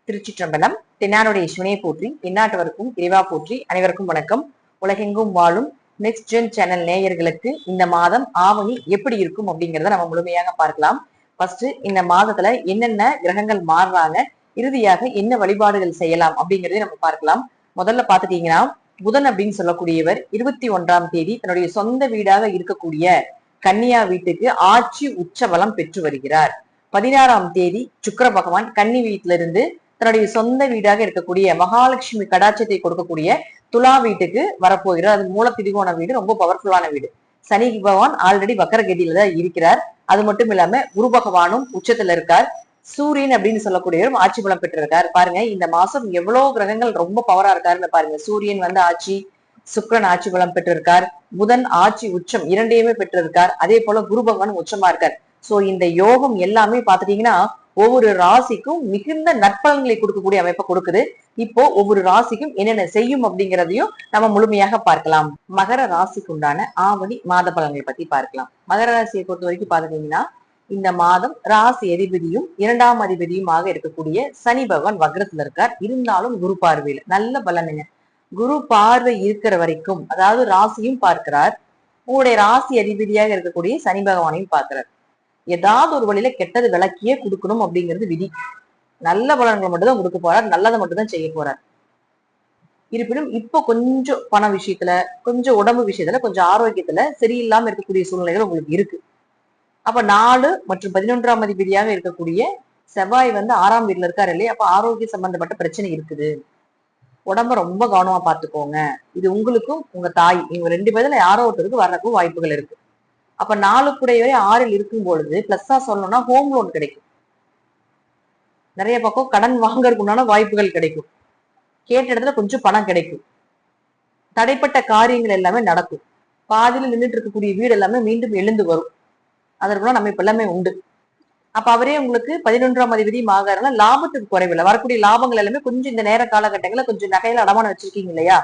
திருச்சிற்றம்பலம். தென்னாடுடைய சிவனையை போற்றி, எந்நாட்டவருக்கும் இறைவா போற்றி. அனைவருக்கும் வணக்கம். உலகெங்கும் வாழும் நெக்ஸ்ட் ஜென் சேனல் நேயர்களுக்கு இந்த மாதம் ஆவணி எப்படி இருக்கும் அப்படிங்கிறத நம்ம முழுமையாக பார்க்கலாம். ஃபர்ஸ்ட் இந்த மாதத்துல என்னென்ன கிரகங்கள் மாறுறாங்க, இறுதியாக என்ன வழிபாடுகள் செய்யலாம் அப்படிங்கறதையும் நம்ம பார்க்கலாம். முதல்ல பாத்துட்டீங்கன்னா, புதன் அப்படின்னு சொல்லக்கூடியவர் 21ஆம் தேதி தன்னுடைய சொந்த வீடாக இருக்கக்கூடிய கன்னியா வீட்டுக்கு ஆட்சி உச்ச பலம் பெற்று வருகிறார். 16ஆம் தேதி சுக்கிர பகவான் கன்னி வீட்டிலிருந்து தன்னுடைய சொந்த வீடாக இருக்கக்கூடிய மகாலட்சுமி கடாட்சத்தை கொடுக்கக்கூடிய துலா வீட்டுக்கு வரப்போகிறார். அது மூல திரிகோண வீடு, ரொம்ப பவர்ஃபுல்லான வீடு. சனி பகவான் ஆல்ரெடி வக்கரகதியில தான் இருக்கிறார். அது மட்டும் இல்லாம குரு பகவானும் உச்சத்துல இருக்கார். சூரியன் அப்படின்னு சொல்லக்கூடியவரும் ஆட்சி பலம் பெற்றிருக்கார். பாருங்க இந்த மாசம் எவ்வளவு கிரகங்கள் ரொம்ப பவரா இருக்காருன்னு பாருங்க. சூரியன் வந்து ஆட்சி, சுக்கிரன் ஆட்சி பலம் பெற்றிருக்கார், புதன் ஆட்சி உச்சம் இரண்டையுமே பெற்றிருக்கார். அதே போல குரு பகவான் உச்சமா இருக்கார். சோ இந்த யோகம் எல்லாமே பாத்துட்டீங்கன்னா ஒவ்வொரு ராசிக்கும் மிகுந்த நற்பலன்களை கொடுக்கக்கூடிய அமைப்பை கொடுக்குது. இப்போ ஒவ்வொரு ராசிக்கும் என்னென்ன செய்யும் அப்படிங்கிறதையும் நம்ம முழுமையாக பார்க்கலாம். மகர ராசிக்கு உண்டான ஆவணி மாத பலன்களை பத்தி பார்க்கலாம். மகர ராசியை பொறுத்த வரைக்கும் பாத்துட்டீங்கன்னா, இந்த மாதம் ராசி அதிபதியும் 2ஆம் அதிபதியுமாக இருக்கக்கூடிய சனி பகவான் வக்ரத்துல இருக்கார். இருந்தாலும் குரு பார்வையில நல்ல பலனுங்க. குரு பார்வை இருக்கிற வரைக்கும், அதாவது ராசியும் பார்க்கிறார், உங்களுடைய ராசி அதிபதியாக இருக்கக்கூடிய சனி பகவானையும் பார்க்கிறார். ஏதாவது ஒரு வழியில கெட்டது விளக்கியே கொடுக்கணும் அப்படிங்கிறது விதி. நல்ல பலன்களை மட்டும் தான் கொடுக்க போறார், நல்லதை மட்டும் தான் செய்ய போறார். இருப்பினும் இப்போ கொஞ்சம் பண விஷயத்துல, கொஞ்சம் உடம்பு விஷயத்துல, கொஞ்சம் ஆரோக்கியத்துல சரியில்லாம இருக்கக்கூடிய சூழ்நிலைகள் உங்களுக்கு இருக்கு. அப்ப 4 மற்றும் 11ஆம் அதிபதியாக இருக்கக்கூடிய செவ்வாய் வந்து 6ஆம் வீட்டுல இருக்காரு இல்லையா, அப்ப ஆரோக்கிய சம்பந்தப்பட்ட பிரச்சனை இருக்குது. உடம்ப ரொம்ப கவனமா பாத்துக்கோங்க. இது உங்களுக்கும் உங்க தாய், இவங்க 2 பேர்ல யாரோ ஒருத்தருக்கு வர்றதுக்கும் வாய்ப்புகள் இருக்கு. அப்ப 4 கூடையவரை 6ல் இருக்கும் பொழுது பிளஸ்ஸா சொல்லணும்னா ஹோம் லோன் கிடைக்கும். நிறைய பக்கம் கடன் வாங்கறதுக்கு உண்டான வாய்ப்புகள் கிடைக்கும். கேட்ட இடத்துல கொஞ்சம் பணம் கிடைக்கும். தடைப்பட்ட காரியங்கள் எல்லாமே நடக்கும். பாதியில நின்றுட்டு இருக்கக்கூடிய வீடு எல்லாமே மீண்டும் எழுந்து வரும். அதற்குள்ள நம்ம இப்ப எல்லாமே உண்டு. அப்ப அவரே உங்களுக்கு 11ஆம் அதிபதி ஆகாருன்னா லாபத்துக்கு குறைவில்லை. வரக்கூடிய லாபங்கள் எல்லாமே கொஞ்சம் இந்த நேர காலகட்டங்களில் கொஞ்சம் நகையில அடமானம் வச்சிருக்கீங்க இல்லையா,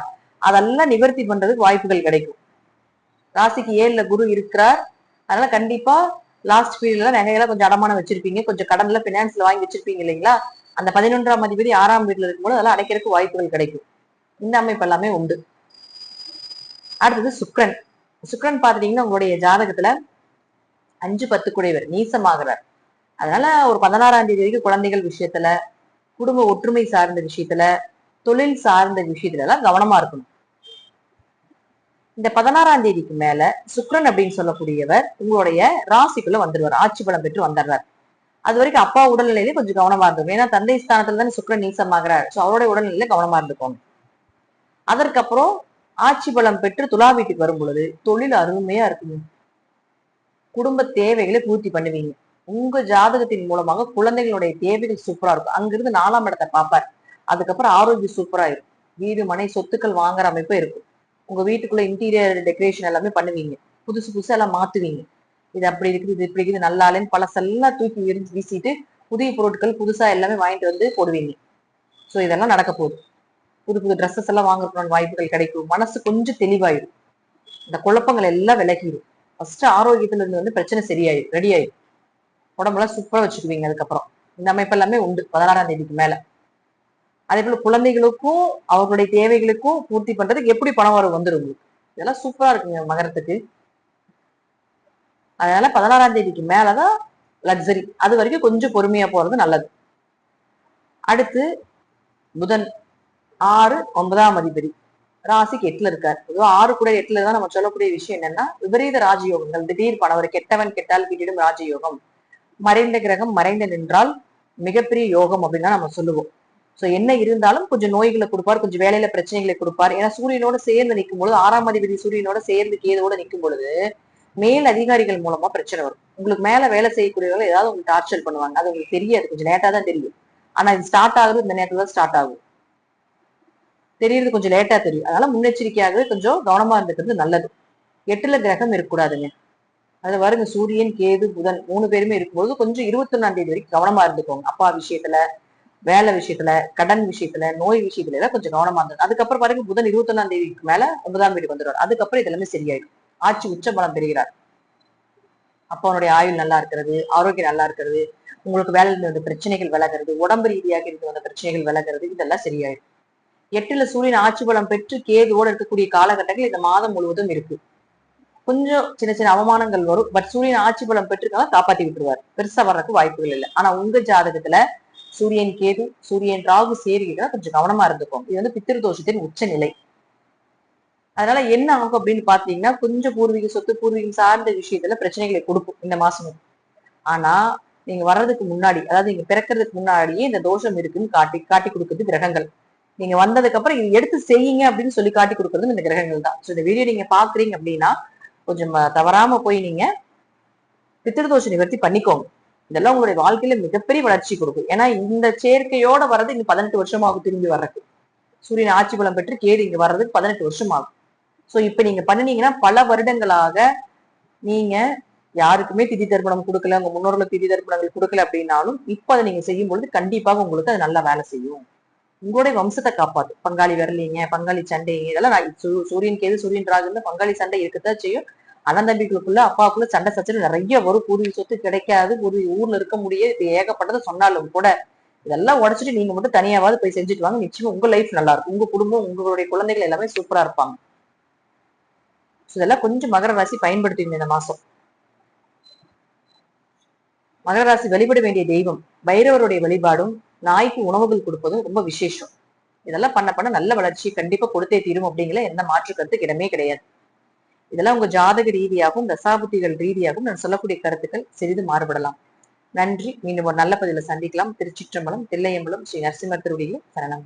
அதெல்லாம் நிவர்த்தி பண்றதுக்கு வாய்ப்புகள் கிடைக்கும். ராசிக்கு 7ல குரு இருக்கிறார். அதனால கண்டிப்பா லாஸ்ட் பீரியட்ல நகையெல்லாம் கொஞ்சம் அடமானம் வச்சிருப்பீங்க, கொஞ்சம் கடன்ல பினான்ஸ்ல வாங்கி வச்சிருப்பீங்க இல்லைங்களா. அந்த 11ஆம் அதிபதி 6ஆம் வீட்டுல இருக்கும்போது அதெல்லாம் அடைக்கிறதுக்கு வாய்ப்புகள் கிடைக்கும். இந்த அமைப்பு எல்லாமே உண்டு. அடுத்தது சுக்கிரன். சுக்கிரன் பாத்துட்டீங்கன்னா உங்களுடைய ஜாதகத்துல 5-10 கூடையவர் நீசமாகிறார். அதனால ஒரு 16ஆம் தேதி வரைக்கும் குழந்தைகள் விஷயத்துல, குடும்ப ஒற்றுமை சார்ந்த விஷயத்துல, தொழில் சார்ந்த விஷயத்துல எல்லாம் கவனமா இருக்கணும். இந்த 16ஆம் தேதிக்கு மேல சுக்கிரன் அப்படின்னு சொல்லக்கூடியவர் உங்களுடைய ராசிக்குள்ள வந்துருவார், ஆட்சி பலம் பெற்று வந்துடுறார். அது வரைக்கும் அப்பா உடல்நிலையில கொஞ்சம் கவனமா இருந்துக்கும். ஏன்னா தந்தை ஸ்தானத்துல தானே சுக்கிரன் நீசமாகிறார். சோ அவருடைய உடல்நிலையில கவனமா இருந்துக்கோங்க. அதற்கப்புறம் ஆட்சி பலம் பெற்று துலா வீட்டுக்கு வரும் பொழுது தொழில் அருமையா இருக்குங்க. குடும்ப தேவைகளை பூர்த்தி பண்ணுவீங்க. உங்க ஜாதகத்தின் மூலமாக குழந்தைகளுடைய தேவைகள் சூப்பரா இருக்கும். அங்கிருந்து 4ஆம் இடத்தை பார்ப்பார். அதுக்கப்புறம் ஆரோக்கியம் சூப்பரா இருக்கும். வீடு மனை சொத்துக்கள் வாங்குற அமைப்பு இருக்கும். உங்க வீட்டுக்குள்ள இன்டீரியர் டெக்கரேஷன் எல்லாமே பண்ணுவீங்க. புதுசு புதுசா எல்லாம் மாத்துவீங்க. இது அப்படி இருக்குது, இது இப்படி இருக்குது, நல்லாலேன்னு பழசெல்லாம் தூக்கி எரிஞ்சு வீசிட்டு புதிய பொருட்கள் புதுசா எல்லாமே வாங்கிட்டு வந்து போடுவீங்க. சோ இதெல்லாம் நடக்க போகுது. புது புது ட்ரெஸ்ஸஸ் எல்லாம் வாங்குறதுக்கான வாய்ப்புகள் கிடைக்கும். மனசு கொஞ்சம் தெளிவாயிடும். இந்த குழப்பங்கள் எல்லாம் விலகிடும். ஃபர்ஸ்ட் ஆரோக்கியத்துல இருந்து வந்து பிரச்சனை சரியாயிடும், ரெடி ஆயிடும். உடம்பெல்லாம் சூப்பரா வச்சுக்குவீங்க. அதுக்கப்புறம் இந்த அமைப்பு எல்லாமே உண்டு 16ஆம் தேதிக்கு மேல. அதே போல குழந்தைகளுக்கும் அவர்களுடைய தேவைகளுக்கும் பூர்த்தி பண்றதுக்கு எப்படி பணம் வரும் வந்துடும் உங்களுக்கு. இதெல்லாம் சூப்பரா இருக்குங்க மகரத்துக்கு. அதனால 16ஆம் தேதிக்கு மேலதான் லக்ஸரி. அது வரைக்கும் கொஞ்சம் பொறுமையா போறது நல்லது. அடுத்து புதன் 6-9ஆம் அதிபதி ராசிக்கு 8ல இருக்காரு. பொதுவா 6 கூட 8ல தான் நம்ம சொல்லக்கூடிய விஷயம் என்னன்னா விபரீத ராஜயோகங்கள், திடீர் பணம். ஒரு கெட்டவன் கெட்டால் வீட்டிடும் ராஜயோகம். மறைந்த கிரகம் மறைந்து நின்றால் மிகப்பெரிய யோகம் அப்படின்னு தான் நம்ம சொல்லுவோம். சோ என்ன இருந்தாலும் கொஞ்சம் நோய்களை கொடுப்பார், கொஞ்சம் வேலையில பிரச்சனைகளை கொடுப்பார். ஏன்னா சூரியனோட சேர்ந்து நிற்கும் பொழுது, 6ஆம் அதிபதி சூரியனோட சேர்ந்து கேதோட நிற்கும் பொழுது மேல் அதிகாரிகள் மூலமா பிரச்சனை வரும். உங்களுக்கு மேல வேலை செய்யக்கூடியவர்கள் ஏதாவது உங்களுக்கு டார்ச்சர் பண்ணுவாங்க. அது உங்களுக்கு தெரியாது, கொஞ்சம் லேட்டா தான் தெரியும். ஆனா இது ஸ்டார்ட் ஆகுது இந்த நேரத்துல தான் ஸ்டார்ட் ஆகும். தெரியறது கொஞ்சம் லேட்டா தெரியும். அதனால முன்னெச்சரிக்கையாகவே கொஞ்சம் கவனமா இருந்துக்கிறது நல்லது. 8ல கிரகம் இருக்கக்கூடாதுங்க. அது வருங்க சூரியன் கேது புதன் 3 பேருமே இருக்கும்போது கொஞ்சம் 21ஆம் தேதி வரைக்கும் கவனமா இருந்துக்கோங்க. அப்பா விஷயத்துல, வேலை விஷயத்துல, கடன் விஷயத்துல, நோய் விஷயத்துல எல்லாம் கொஞ்சம் கவனமா இருந்தது. அதுக்கப்புறம் பாருங்க புதன் 21ஆம் தேதிக்கு மேல 9ஆம் வீட்டுக்கு வந்துடுவார். அதுக்கப்புறம் இது எல்லாமே சரியாயிடும். ஆட்சி உச்ச பலம் பெறுகிறார். அப்பாவுடைய ஆயுள் நல்லா இருக்கிறது, ஆரோக்கியம் நல்லா இருக்கிறது, உங்களுக்கு வேலையில இருந்த பிரச்சனைகள் விலகிறது, உடம்பு ரீதியாக இருந்த அந்த பிரச்சனைகள் விலகிறது, இதெல்லாம் சரியாயிடும். 8ல சூரியன் ஆட்சி பலம் பெற்று கேதுவோடு இருக்கக்கூடிய காலகட்டங்கள் இந்த மாதம் முழுவதும் இருக்கு. கொஞ்சம் சின்ன சின்ன அவமானங்கள் வரும். பட் சூரியன் ஆட்சி பலம் பெற்றிருக்காங்க, காப்பாத்தி விட்டுருவாரு. பெருசா வர்றதுக்கு வாய்ப்புகள் இல்லை. ஆனா உங்க ஜாதகத்துல சூரியன் கேது, சூரியன் ராகு சேர்கிறதா கொஞ்சம் கவனமா இருந்துக்கும். இது வந்து பித்திருதோஷத்தின் உச்ச நிலை. அதனால என்ன ஆகும் அப்படின்னு பாத்தீங்கன்னா, கொஞ்சம் பூர்வீக சொத்து, பூர்வீகம் சார்ந்த விஷயத்துல பிரச்சனைகளை கொடுக்கும் இந்த மாசமும். ஆனா நீங்க வர்றதுக்கு முன்னாடி, அதாவது நீங்க பிறக்கிறதுக்கு முன்னாடியே இந்த தோஷம் இருக்குன்னு காட்டி கொடுக்குறது கிரகங்கள். நீங்க வந்ததுக்கு அப்புறம் இது எடுத்து செய்யுங்க அப்படின்னு சொல்லி காட்டி கொடுக்கறது இந்த கிரகங்கள் தான். சோ இந்த வீடியோ நீங்க பாக்குறீங்க அப்படின்னா கொஞ்சம் தவறாம போய் நீங்க பித்திருதோஷ நிவர்த்தி பண்ணிக்கோங்க. இதெல்லாம் உங்களுடைய வாழ்க்கையில மிகப்பெரிய வளர்ச்சி கொடுக்கும். ஏன்னா இந்த சேர்க்கையோட வர்றது இங்க 18 வருஷம் ஆகும் திரும்பி வர்றதுக்கு. சூரியன் ஆட்சி பலம் பெற்று கேது இங்க வர்றதுக்கு 18 வருஷம் ஆகும். சோ இப்ப நீங்க பண்ணினீங்கன்னா பல வருடங்களாக நீங்க யாருக்குமே திதி தர்ப்பணம் கொடுக்கல, உங்க முன்னோர்களுக்கு திதி தர்ப்பணங்கள் கொடுக்கல அப்படின்னாலும் இப்ப அதை நீங்க செய்யும் பொழுது கண்டிப்பாக உங்களுக்கு அது நல்லா வேலை செய்யும். உங்களுடைய வம்சத்தை காப்பாது. பங்காளி வரலீங்க, பங்காளி சண்டை, இதெல்லாம் சூரியன் கேது, சூரியன் ராகுன்னு பங்காளி சண்டை இருக்கத்தான் செய்யும். அண்ணன் தம்பிகளுக்குள்ள அப்பாவுக்குள்ள சண்டை சச்சரவு நிறைய வரும். பூர்வீக சொத்து கிடைக்காது, பூர்வீக ஊர்ல இருக்க முடியாது, இது ஏகப்பட்டதை சொன்னாலும் கூட இதெல்லாம் உடச்சிட்டு நீங்க மட்டும் தனியாவது போய் செஞ்சுட்டு வாங்க. நிச்சயமா உங்க லைஃப் நல்லா இருக்கும். உங்க குடும்பம், உங்களுடைய குழந்தைகள் எல்லாமே சூப்பரா இருப்பாங்க. இதெல்லாம் கொஞ்சம் மகர ராசி பயன்படுத்துவீங்க இந்த மாசம். மகர ராசி வழிபட வேண்டிய தெய்வம் பைரவருடைய வழிபாடும், நாய்க்கு உணவுகள் கொடுப்பதும் ரொம்ப விசேஷம். இதெல்லாம் பண்ண நல்ல வளர்ச்சி கண்டிப்பா கொடுத்தே தீரும் அப்படிங்கிற எந்த மாற்று கருத்துக்கு இடமே கிடையாது. இதெல்லாம் உங்க ஜாதக ரீதியாகவும் தசாபுத்திகள் ரீதியாகவும் நான் சொல்லக்கூடிய கருத்துக்கள் சிறிது மாறுபடலாம். நன்றி. மீண்டும் ஒரு நல்ல பதில சந்திக்கலாம். திருச்சிற்றம்பலம், தில்லையம்பலம், ஸ்ரீ நரசிம்மர் திருவடியில் சரணம்.